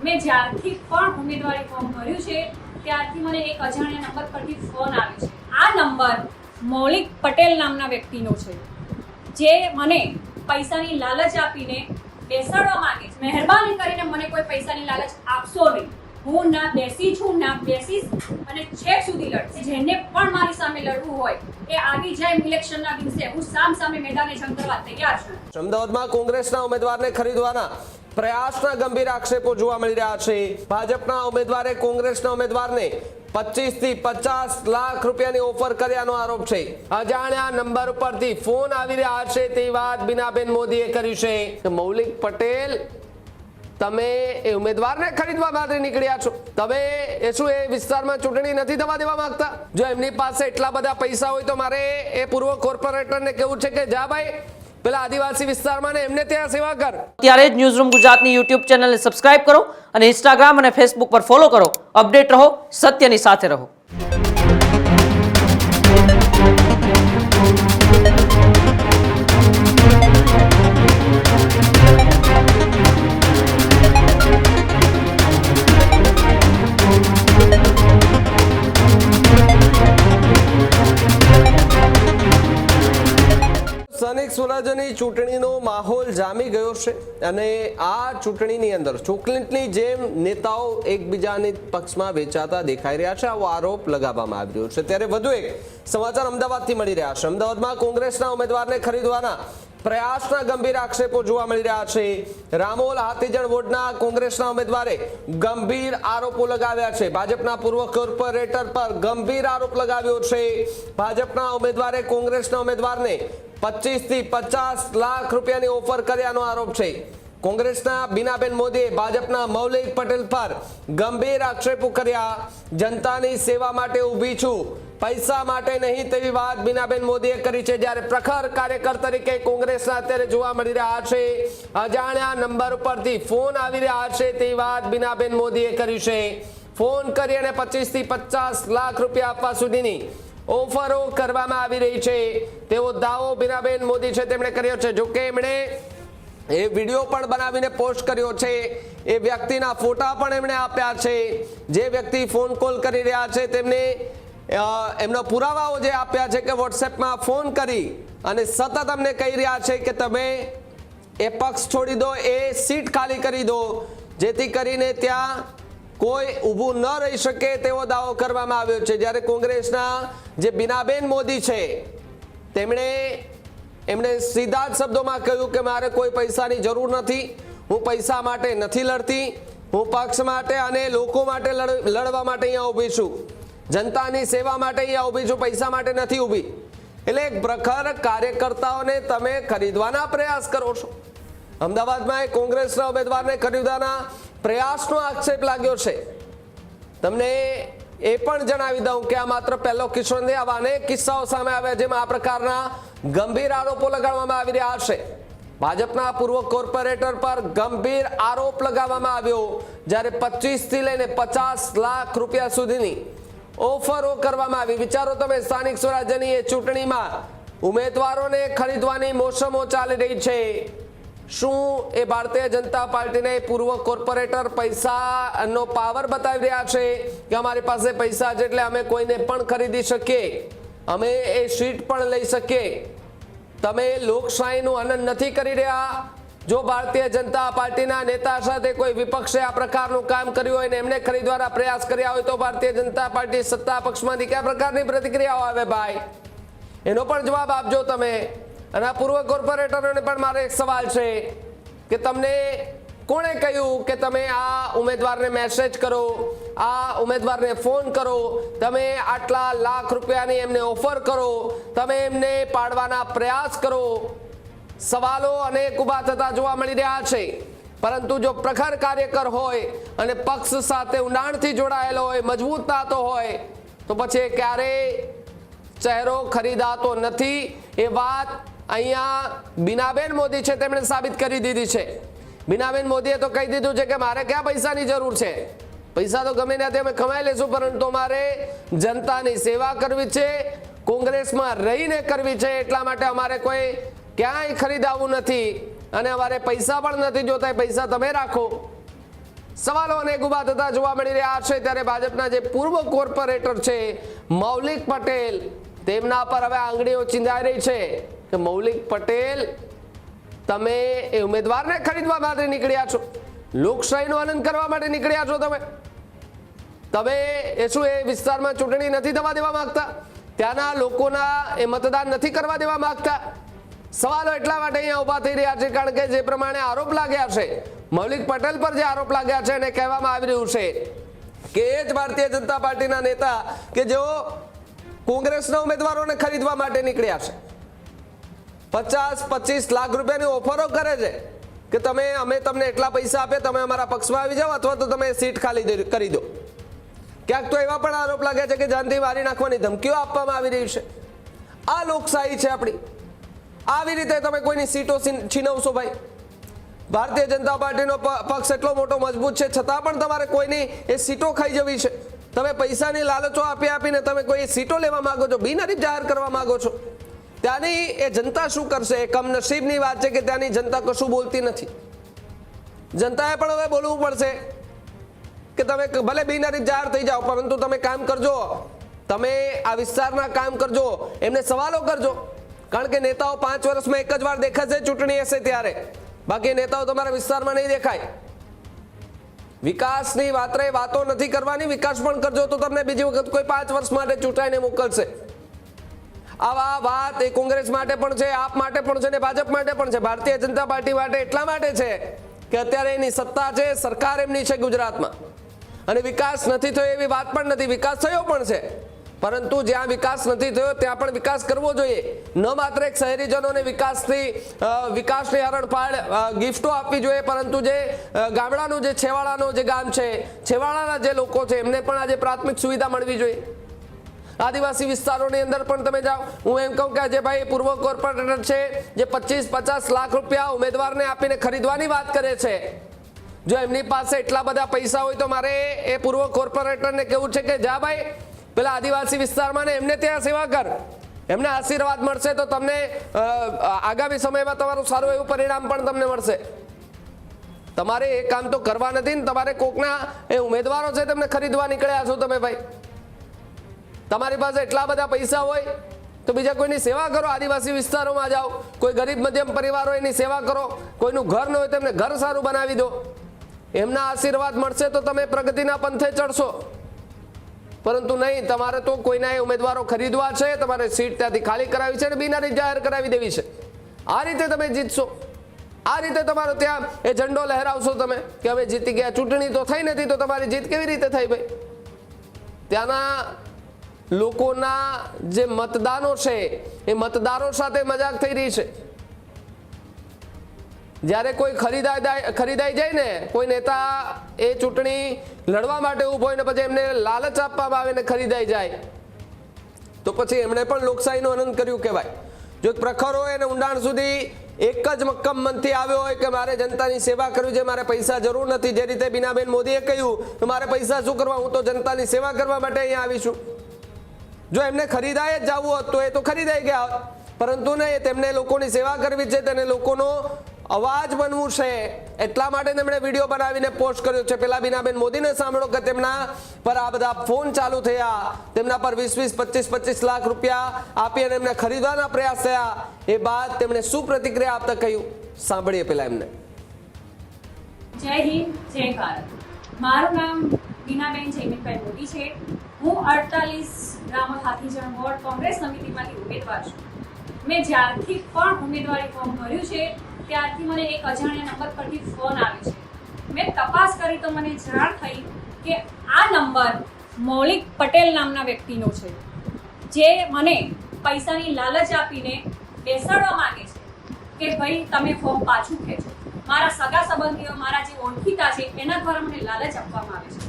મેં જ્યારથી પણ ઉમેદવારી ફોર્મ ભર્યું છે ત્યારથી મને એક અજાણ્યા નંબર પરથી ફોન આવે છે. આ નંબર મૌલિક પટેલ નામના વ્યક્તિનો છે, જે મને પૈસાની લાલચ આપીને બેસાડવા માંગે છે. મહેરબાની કરીને મને કોઈ પૈસાની લાલચ આપશો નહીં. હું ના બેસી છું ના બેસીશ અને છેક સુધી લડીશ. જેને પણ મારી સામે લડવું હોય એ આવી જાય. ઇલેક્શનના દિવસે હું સામે મેદાને જંગ કરવા તૈયાર છું. અમદાવાદમાં કોંગ્રેસના ઉમેદવારને ખરીદવાના પ્રયાસના ગંભીર આક્ષેપો જોવા મળી રહ્યા છે. ભાજપના ઉમેદવારે કોંગ્રેસના ઉમેદવારને 25 થી 50 લાખ રૂપિયાની ઓફર કર્યાનો આરોપ છે. અજાણ્યા નંબર ઉપરથી ફોન આવી રહ્યા છે તે વાત બીનાબેન મોદીએ કરી છે. મૌલિક પટેલ, તમે એ ઉમેદવારને ખરીદવા માટે નીકળ્યા છો. તમે શું એ વિસ્તારમાં ચૂંટણી નથી થવા દેવા માંગતા? જો એમની પાસે એટલા બધા પૈસા હોય તો મારે એ પૂર્વ કોર્પોરેટરને કેવું છે કે જા ભાઈ પેલા આદિવાસી વિસ્તારમાં ને એમને ત્યાં સેવા કર. ત્યારે જ ન્યૂઝરૂમ ગુજરાતની યુટ્યુબ ચેનલને સબસ્ક્રાઇબ કરો અને ઇન્સ્ટાગ્રામ અને ફેસબુક પર ફોલો કરો. અપડેટ રહો, સત્યની સાથે રહો. સ્થાનિક સ્વરાજ્યની ચૂંટણીનો માહોલ જામી ગયો છે અને આ ચૂંટણીની અંદર ચોકલેટની જેમ નેતાઓ એકબીજાની પક્ષમાં વેચાતા દેખાઈ રહ્યા છે, આવો આરોપ લગાવવામાં આવી રહ્યો છે. ત્યારે વધુ એક સમાચાર અમદાવાદથી મળી રહ્યા છે. અમદાવાદમાં કોંગ્રેસના ઉમેદવારને ખરીદવાના પ્રયાસના ગંભીર આક્ષેપો જોવા મળી રહ્યા છે. રામોલ હાથીજણ વોર્ડના કોંગ્રેસના ઉમેદવારે ગંભીર આરોપો લગાવ્યા છે. ભાજપના પૂર્વ કોર્પોરેટર પર ગંભીર આરોપ લગાવ્યો છે. ભાજપના ઉમેદવારે કોંગ્રેસના ઉમેદવારને 25 થી 50 લાખ રૂપિયાની ઓફર કર્યાનો આરોપ છે. કોંગ્રેસના બીનાબેન મોદીએ ભાજપના મૌલિક પટેલ પર ગંભીર આક્ષેપો કર્યા. જનતાની સેવા માટે ઊભી છું, પૈસા માટે નહીં તેવી વાત બીનાબેન મોદીએ કરી છે. જ્યારે પ્રખર કાર્યકર તરીકે કોંગ્રેસના અત્યારે જોવા મળી રહ્યા છે. અજાણ્યા નંબર ઉપરથી ફોન આવી રહ્યા છે તેવી વાત બીનાબેન મોદીએ કરી છે. ફોન કરી અને 25 થી 50 લાખ રૂપિયા આપવા સુધીની ઓફરો કરવામાં આવી રહી છે તેવો દાવો બીનાબેન મોદી છે તેમણે કર્યો છે. જોકે એમણે એ વિડીયો પણ બનાવીને પોસ્ટ કર્યો છે. એ વ્યક્તિના ફોટા પણ એમણે આપ્યા છે. જે વ્યક્તિ ફોન કોલ કરી રહ્યા છે તેમને એમનો પુરાવાઓ જે આપ્યા છે કે વોટ્સએપમાં ફોન કરી અને સતત અમને કહી રહ્યા છે કે તમે એ પક્ષ છોડી દો, એ સીટ ખાલી કરી દો, જેથી કરીને ત્યાં કોઈ ઊભું ન રહી શકે તેવો દાવો કરવામાં આવ્યો છે. જ્યારે કોંગ્રેસના જે બીનાબેન મોદી છે એમણે સીધા જ શબ્દોમાં કહ્યું કે મારે કોઈ પૈસાની જરૂર નથી, હું પૈસા માટે નથી લડતી, હું પક્ષ માટે અને લોકો માટે લડવા માટે અહીંયા ઊભી છું, જનતાની સેવા માટે અહીંયા ઊભી છું, પૈસા માટે નથી ઊભી. એટલે એક પ્રખર કાર્યકર્તાઓને તમે ખરીદવાના પ્રયાસ કરો છો. અમદાવાદમાં કોંગ્રેસના ઉમેદવારને ખરીદવાના પ્રયાસનો આક્ષેપ લાગ્યો છે. તમને એ પણ જણાવી દઉં કે આ માત્ર પહેલો કિસ્સો નથી. આવા અનેક કિસ્સાઓ સામે આવ્યા જેમાં આ પ્રકારના ગંભીર આરોપો લગાડવામાં આવી રહ્યા છે. ભાજપના પૂર્વ કોર્પોરેટર પર ગંભીર આરોપ લગાવવામાં આવ્યો. જ્યારે 25 થી લઈને 50 લાખ રૂપિયા સુધીની ઓફરો કરવામાં આવી. વિચારો તમે, સ્થાનિક સ્વરાજ્યની એ ચૂંટણીમાં ઉમેદવારોને ખરીદવાની મોસમો ચાલી રહી છે. શું એ ભારતીય જનતા પાર્ટીને પૂર્વ કોર્પોરેટર પૈસાનો પાવર બતાવી રહ્યા છે કે અમારી પાસે પૈસા છે એટલે અમે કોઈને પણ ખરીદી શકીએ, અમે એ સીટ પણ લઈ શકીએ? તમે લોકશાહીનું હનન નથી કરી રહ્યા. જો ભારતીય જનતા પાર્ટીના નેતા સાથે કોઈ વિપક્ષે આ પ્રકારનું કામ કર્યું હોય ને એમને ખરીદવાના પ્રયાસ કર્યા હોય તો ભારતીય જનતા પાર્ટી સત્તા પક્ષમાંથી કયા પ્રકારની પ્રતિક્રિયાઓ આવે ભાઈ? એનો પણ જવાબ આપજો તમે. અને આ પૂર્વ કોર્પોરેટરોને પણ મારો એક સવાલ છે કે તમને કોણે કહ્યું કે તમે આ ઉમેદવારને મેસેજ કરો, આ ઉમેદવારને ફોન કરો, તમે આટલા લાખ રૂપિયાની એમને ઓફર કરો, તમે એમને પાડવાના પ્રયાસ કરો? સવાલો અનેક ઊભા થતા જોવા મળી રહ્યા છે. પરંતુ જો પ્રખર કાર્યકર હોય અને પક્ષ સાથે ઊંડાણથી જોડાયેલો હોય, મજબૂત નાતો હોય, તો પછી ક્યારેય ચહેરો ખરીદાતો નથી. એ વાત અહીંયા બીનાબેન મોદી છે તેમણે સાબિત કરી દીધી છે. બીનાબેન મોદીએ તો કહી દીધું છે કે મારે ક્યાં પૈસાની જરૂર છે, પૈસા તો ગમે ત્યાંથી અમે કમાઈ લેશું, પરંતુ મારે જનતાની સેવા કરવી છે, કોંગ્રેસમાં રહીને કરવી છે. એટલા માટે અમારે કોઈ ક્યાંય ખરીદાવું નથી અને અમારે પૈસા પણ નથી જોતા, પૈસા તમે રાખો. સવાલો અનેક ઊભા થતા જોવા મળી રહ્યા છે ત્યારે ભાજપના જે પૂર્વ કોર્પોરેટર છે મૌલિક પટેલ, તેમના પર હવે આંગળીઓ ચીંધાઈ રહી છે કે મૌલિક પટેલ, તમે એ ઉમેદવારને ખરીદવા માટે નીકળ્યા છો, લોકશાહીનો આનંદ કરવા માટે નીકળ્યા છો. તમે એ શું એ વિસ્તારમાં ચૂંટણી નથી થવા દેવા માંગતા? ત્યાંના લોકોના એ મતદાન નથી કરવા દેવા માંગતા? સવાલો એટલા માટે અહીંયા ઉભા થઈ રહ્યા છે કારણ કે જે પ્રમાણે આરોપ લાગ્યા છે, મૌલિક પટેલ પર જે આરોપ લાગ્યા છે અને કહેવામાં આવી રહ્યું છે કે એ જ ભારતીય જનતા પાર્ટીના નેતા કે જેઓ કોંગ્રેસના ઉમેદવારોને ખરીદવા માટે નીકળ્યા છે, 50-25 લાખ રૂપિયાની ઓફરો કરે છે કે અમે તમને એટલા પૈસા આપે, તમે અમારા પક્ષમાં આવી જાઓ અથવા તો તમે સીટ ખાલી કરી દો. ક્યાંક તો એવા પણ આરોપ લાગ્યા છે કે જાનથી મારી નાખવાની ધમકીઓ આપવામાં આવી રહી છે. આ લોકશાહી છે આપણી. આવી રીતે તમે કોઈની સીટો છીનવશો ભાઈ? ભારતીય જનતા પાર્ટીનો પક્ષ એટલો મોટો મજબૂત છે છતાં પણ તમારે કોઈની એ સીટો ખાઈ જવી છે. તમે પૈસાની લાલચો આપીને તમે કોઈ સીટો લેવા માંગો છો, બિનહરીફ જાહેર કરવા માંગો છો. ત્યાંની એ જનતા શું કરશે? એ કમનસીબની વાત છે કે ત્યાંની જનતા કશું બોલતી નથી. જનતાએ પણ હવે બોલવું પડશે કે તમે ભલે બિનહરીફ જાહેર થઈ જાઓ પરંતુ તમે કામ કરજો, તમે આ વિસ્તારના કામ કરજો, એમને સવાલો કરજો. કારણ કે નેતાઓ 5 વર્ષમાં એક જ વાર દેખાશે ચૂંટણી હશે ત્યારે, બાકી નેતાઓ તમારા વિસ્તારમાં નહીં દેખાય. વિકાસની વાતો નથી કરવાની, વિકાસ પણ કરજો તો તમને બીજી વખત કોઈ 5 વર્ષ માટે ચૂંટાઈને મોકલશે. આવા વાત એ કોંગ્રેસ માટે પણ છે, આપ માટે પણ છે ને ભાજપ માટે પણ છે. ભારતીય જનતા પાર્ટી માટે એટલા માટે છે કે અત્યારે એની સત્તા છે, સરકાર એમની છે ગુજરાતમાં, અને વિકાસ નથી થયો એવી વાત પણ નથી. વિકાસ થયો પણ છે, પરંતુ જ્યાં વિકાસ નથી થયો ત્યાં પણ વિકાસ કરવો જોઈએ. ન માત્ર એક શહેરીજનોને વિકાસની હરણફાળ ગિફ્ટો આપવી જોઈએ, પરંતુ જે ગામડાનું જે છેવાડાનો જે ગામ છે, છેવાડાના જે લોકો છે, એમને પણ આજે પ્રાથમિક સુવિધા મળવી જોઈએ. આદિવાસી વિસ્તારોની અંદર પણ તમે જાઓ, હું એમ કહું કે આજે ભાઈ પૂર્વ કોર્પોરેટર છે જે 25-50 લાખ રૂપિયા ઉમેદવારને આપીને ખરીદવાની વાત કરે છે. જો એમની પાસે એટલા બધા પૈસા હોય તો મારે એ પૂર્વ કોર્પોરેટરને કેવું છે કે જા ભાઈ પેલા આદિવાસી વિસ્તારમાં ને એમને ત્યાં સેવા કર, એમને આશીર્વાદ મળશે તો તમને આગામી સમયમાં તમારું સારું એવું પરિણામ પણ તમને મળશે. તમારે એ કામ તો કરવા નથી ને તમારે કોકના એ ઉમેદવારો છે તેમને ખરીદવા નીકળ્યા છો તમે ભાઈ. તમારી પાસે એટલા બધા પૈસા હોય તો બીજા કોઈની સેવા કરો. આદિવાસી વિસ્તારોમાં જાઓ, કોઈ ગરીબ મધ્યમ પરિવાર હોય એની સેવા કરો, કોઈનું ઘર ન હોય તેમને ઘર સારું બનાવી દો. એમના આશીર્વાદ મળશે તો તમે પ્રગતિના પંથે ચડશો. પરંતુ નહીં, તમારે તો કોઈના એ ઉમેદવારો ખરીદવા છે, તમારે સીટ ત્યાંથી ખાલી કરાવી છે અને બિનહરીફ જાહેર કરાવી દેવી છે. આ રીતે તમે જીતશો, આ રીતે તમારો ત્યાં એ ઝંડો લહેરાવશો તમે કે અમે જીતી ગયા. ચૂંટણી તો થઈ નથી તો તમારી જીત કેવી રીતે થઈ ભાઈ? ત્યાંના લોકોના જે મતદાનો છે એ મતદારો સાથે મજાક થઈ રહી છે. જ્યારે કોઈ ખરીદાઈ જાય ને, કોઈ નેતા એ ચૂંટણી લડવા માટે ઉભો હોય ને પછી એમને લાલચ આપવામાં આવે ને ખરીદાઈ જાય તો પછી એમણે પણ લોકશાહીનો આનંદ કર્યું કહેવાય. જો પ્રખર હોય અને ઊંડાણ સુધી એક જ મક્કમ મનથી આવ્યો હોય કે મારે જનતાની સેવા કરવી છે, મારે પૈસા જરૂર નથી, જે રીતે બીનાબેન મોદીએ કહ્યું કે મારે પૈસા શું કરવા, હું તો જનતાની સેવા કરવા માટે અહીંયા આવીશું. જો એમને ખરીદાય જ જવું હોત તો એ તો ખરીદાઈ ગયા હોત, પરંતુ નહીં, તેમને લોકોની સેવા કરવી છે, તેને લોકોનો અવાજ બનવું છે. એટલા માટે તેમણે વિડીયો બનાવીને પોસ્ટ કર્યો છે. પેલા બીનાબેન મોદીને સાંભળો કે તેમના પર આ બધા ફોન ચાલુ થયા, તેમના પર 20-25 લાખ રૂપિયા આપી અને એમને ખરીદવાના પ્રયાસ થયા. એ બાદ તેમણે શું પ્રતિક્રિયા આપતા કહ્યું, સાંભળીએ પેલા એમને. જય હિન્દ, જય ભારત. મારું નામ બીનાબેન જયમીનભાઈ મોદી છે. હું 48 ગ્રામ હાથીજણ વોર્ડ કોંગ્રેસ સમિતિમાંથી ઉમેદવાર છું. મેં જ્યારથી પણ ઉમેદવારી ફોર્મ ભર્યું છે ત્યારથી મને એક અજાણ્યા નંબર પરથી ફોન આવ્યો છે. મેં તપાસ કરી તો મને જાણ થઈ કે આ નંબર મૌલિક પટેલ નામના વ્યક્તિનો છે, જે મને પૈસાની લાલચ આપીને બેસાડવા માંગે છે કે ભાઈ તમે ફોર્મ પાછું ખેંચો. મારા સગા સંબંધીઓ, મારા જે ઓળખીતા છે એના દ્વારા મને લાલચ આપવામાં આવે છે.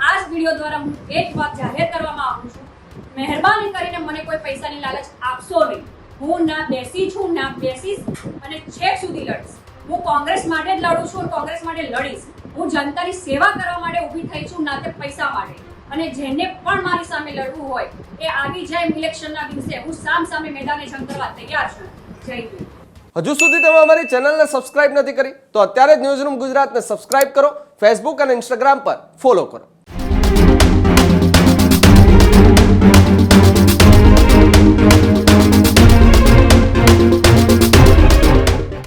આ જ વિડીયો દ્વારા હું એક વાત જાહેર કરવામાં આવું છું, મહેરબાની કરીને મને કોઈ પૈસાની લાલચ આપશો નહીં. હું ના બેસી છું, ના બેસીશ અને છેક સુધી લડીશ. હું કોંગ્રેસ માટે જ લડું છું, કોંગ્રેસ માટે લડીશ. હું જનતાની સેવા કરવા માટે ઊભી થઈ છું, ના તે પૈસા માટે. અને જેને પણ મારી સામે લડવું હોય એ આવી જાય ઇલેક્શનના દિવસે. હું સામે મેદાને જંગ કરવા તૈયાર છું. જય હિન્દ. હજુ સુધી તમે અમારી ચેનલને સબસ્ક્રાઇબ નથી કરી તો અત્યારે જ ન્યૂઝરૂમ ગુજરાતને સબસ્ક્રાઇબ કરો, ફેસબુક અને ઇન્સ્ટાગ્રામ પર ફોલો કરો.